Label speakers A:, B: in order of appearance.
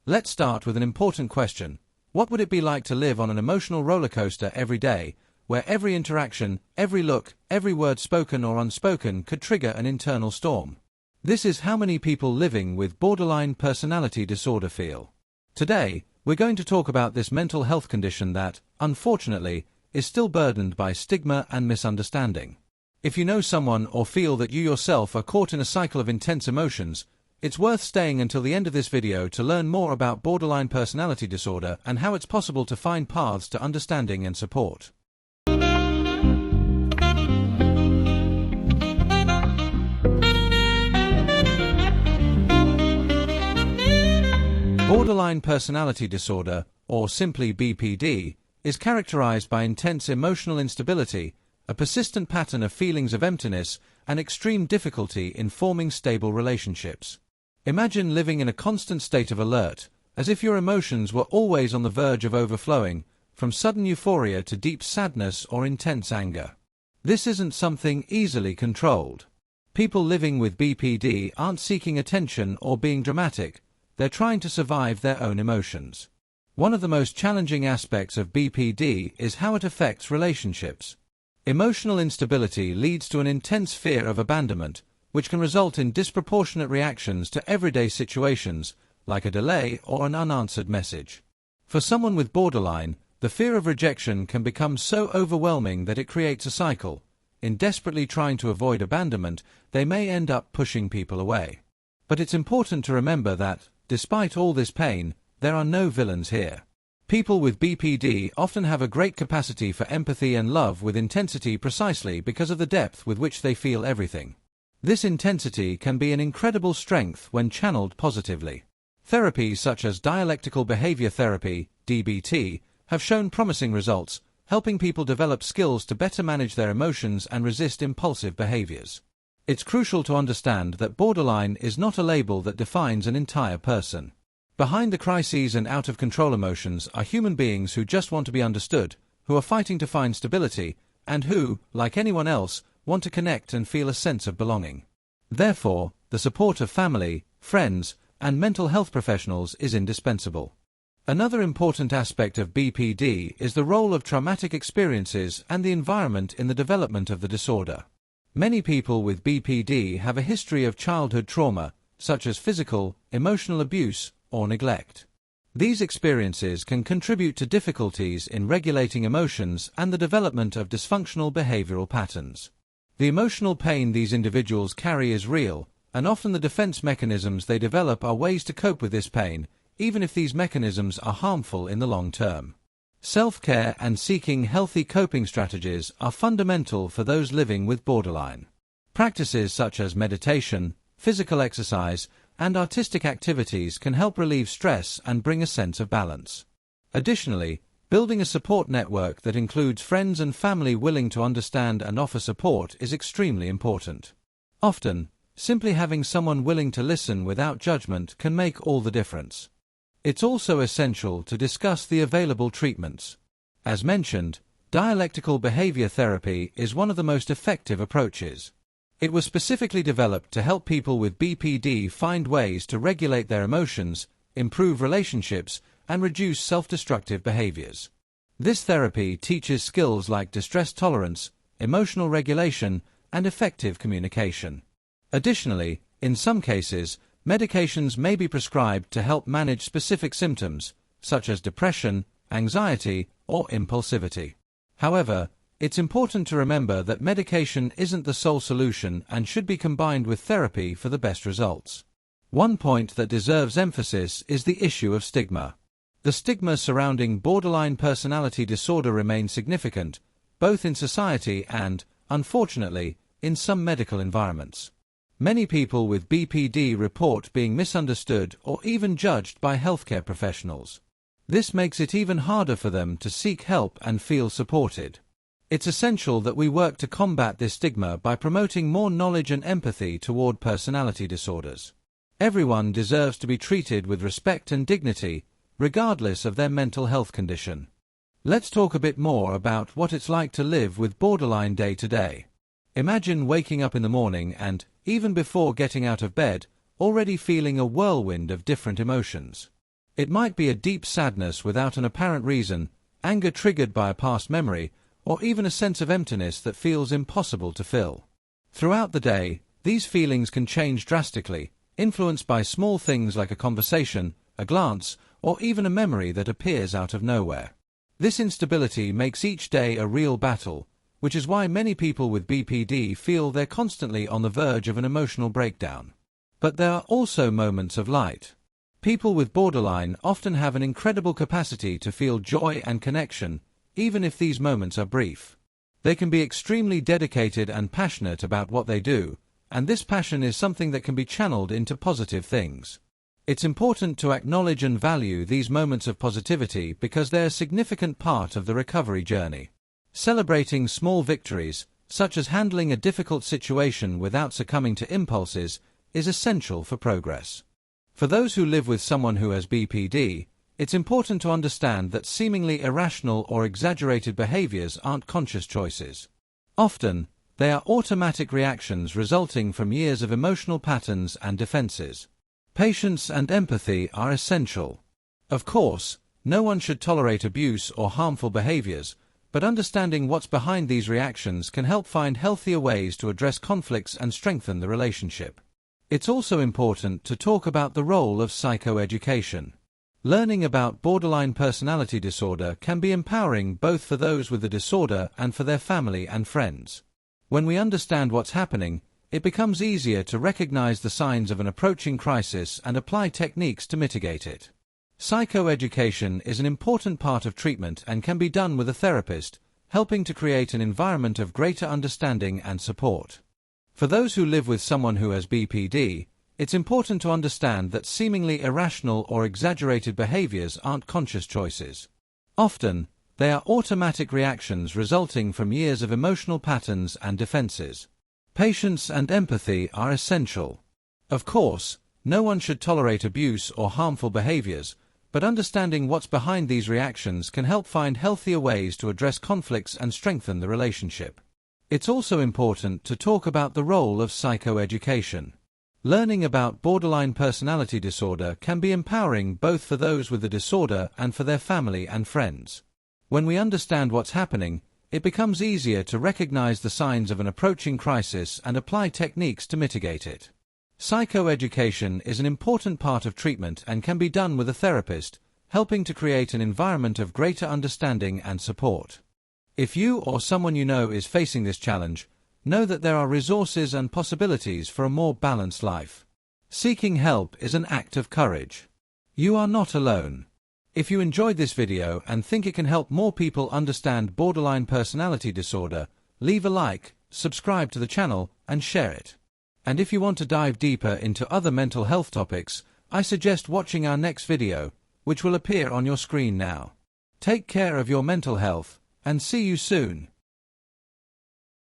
A: Let's start with an important question. What would it be like to live on an emotional roller coaster every day, where every interaction, every look, every word spoken or unspoken could trigger an internal storm? This is how many people living with borderline personality disorder feel. Today, we're going to talk about this mental health condition that, unfortunately, is still burdened by stigma and misunderstanding. If you know someone or feel that you yourself are caught in a cycle of intense emotions, it's worth staying until the end of this video to learn more about borderline personality disorder and how it's possible to find paths to understanding and support. Borderline personality disorder, or simply BPD, is characterized by intense emotional instability, a persistent pattern of feelings of emptiness, and extreme difficulty in forming stable relationships. Imagine living in a constant state of alert, as if your emotions were always on the verge of overflowing, from sudden euphoria to deep sadness or intense anger. This isn't something easily controlled. People living with BPD aren't seeking attention or being dramatic, they're trying to survive their own emotions. One of the most challenging aspects of BPD is how it affects relationships. Emotional instability leads to an intense fear of abandonment, which can result in disproportionate reactions to everyday situations, like a delay or an unanswered message. For someone with borderline, the fear of rejection can become so overwhelming that it creates a cycle. In desperately trying to avoid abandonment, they may end up pushing people away. But it's important to remember that, despite all this pain, there are no villains here. People with BPD often have a great capacity for empathy and love with intensity precisely because of the depth with which they feel everything. This intensity can be an incredible strength when channeled positively. Therapies such as dialectical behavior therapy, DBT, have shown promising results, helping people develop skills to better manage their emotions and resist impulsive behaviors. It's crucial to understand that borderline is not a label that defines an entire person. Behind the crises and out-of-control emotions are human beings who just want to be understood, who are fighting to find stability, and who, like anyone else, want to connect and feel a sense of belonging. Therefore, the support of family, friends, and mental health professionals is indispensable. Another important aspect of BPD is the role of traumatic experiences and the environment in the development of the disorder. Many people with BPD have a history of childhood trauma, such as physical, emotional abuse, or neglect. These experiences can contribute to difficulties in regulating emotions and the development of dysfunctional behavioral patterns. The emotional pain these individuals carry is real, and often the defense mechanisms they develop are ways to cope with this pain, even if these mechanisms are harmful in the long term. Self-care and seeking healthy coping strategies are fundamental for those living with borderline. Practices such as meditation, physical exercise, and artistic activities can help relieve stress and bring a sense of balance. Additionally, building a support network that includes friends and family willing to understand and offer support is extremely important. Often, simply having someone willing to listen without judgment can make all the difference. It's also essential to discuss the available treatments. As mentioned, dialectical behavior therapy is one of the most effective approaches. It was specifically developed to help people with BPD find ways to regulate their emotions, improve relationships, and reduce self-destructive behaviors. This therapy teaches skills like distress tolerance, emotional regulation, and effective communication. Additionally, in some cases, medications may be prescribed to help manage specific symptoms, such as depression, anxiety, or impulsivity. However, it's important to remember that medication isn't the sole solution and should be combined with therapy for the best results. One point that deserves emphasis is the issue of stigma. The stigma surrounding borderline personality disorder remains significant, both in society and, unfortunately, in some medical environments. Many people with BPD report being misunderstood or even judged by healthcare professionals. This makes it even harder for them to seek help and feel supported. It's essential that we work to combat this stigma by promoting more knowledge and empathy toward personality disorders. Everyone deserves to be treated with respect and dignity, regardless of their mental health condition. Let's talk a bit more about what it's like to live with borderline day to day. Imagine waking up in the morning and, even before getting out of bed, already feeling a whirlwind of different emotions. It might be a deep sadness without an apparent reason, anger triggered by a past memory, or even a sense of emptiness that feels impossible to fill. Throughout the day, these feelings can change drastically, influenced by small things like a conversation, a glance, or even a memory that appears out of nowhere. This instability makes each day a real battle, which is why many people with BPD feel they're constantly on the verge of an emotional breakdown. But there are also moments of light. People with borderline often have an incredible capacity to feel joy and connection, even if these moments are brief. They can be extremely dedicated and passionate about what they do, and this passion is something that can be channeled into positive things. It's important to acknowledge and value these moments of positivity because they're a significant part of the recovery journey. Celebrating small victories, such as handling a difficult situation without succumbing to impulses, is essential for progress. For those who live with someone who has BPD, it's important to understand that seemingly irrational or exaggerated behaviors aren't conscious choices. Often, they are automatic reactions resulting from years of emotional patterns and defenses. Patience and empathy are essential. Of course, no one should tolerate abuse or harmful behaviors, but understanding what's behind these reactions can help find healthier ways to address conflicts and strengthen the relationship. It's also important to talk about the role of psychoeducation. Learning about borderline personality disorder can be empowering both for those with the disorder and for their family and friends. When we understand what's happening, it becomes easier to recognize the signs of an approaching crisis and apply techniques to mitigate it. Psychoeducation is an important part of treatment and can be done with a therapist, helping to create an environment of greater understanding and support. For those who live with someone who has BPD, it's important to understand that seemingly irrational or exaggerated behaviors aren't conscious choices. Often, they are automatic reactions resulting from years of emotional patterns and defenses. Patience and empathy are essential. Of course, no one should tolerate abuse or harmful behaviors, but understanding what's behind these reactions can help find healthier ways to address conflicts and strengthen the relationship. It's also important to talk about the role of psychoeducation. Learning about borderline personality disorder can be empowering both for those with the disorder and for their family and friends. When we understand what's happening, it becomes easier to recognize the signs of an approaching crisis and apply techniques to mitigate it. Psychoeducation is an important part of treatment and can be done with a therapist, helping to create an environment of greater understanding and support. If you or someone you know is facing this challenge, know that there are resources and possibilities for a more balanced life. Seeking help is an act of courage. You are not alone. If you enjoyed this video and think it can help more people understand borderline personality disorder, leave a like, subscribe to the channel, and share it. And if you want to dive deeper into other mental health topics, I suggest watching our next video, which will appear on your screen now. Take care of your mental health, and see you soon.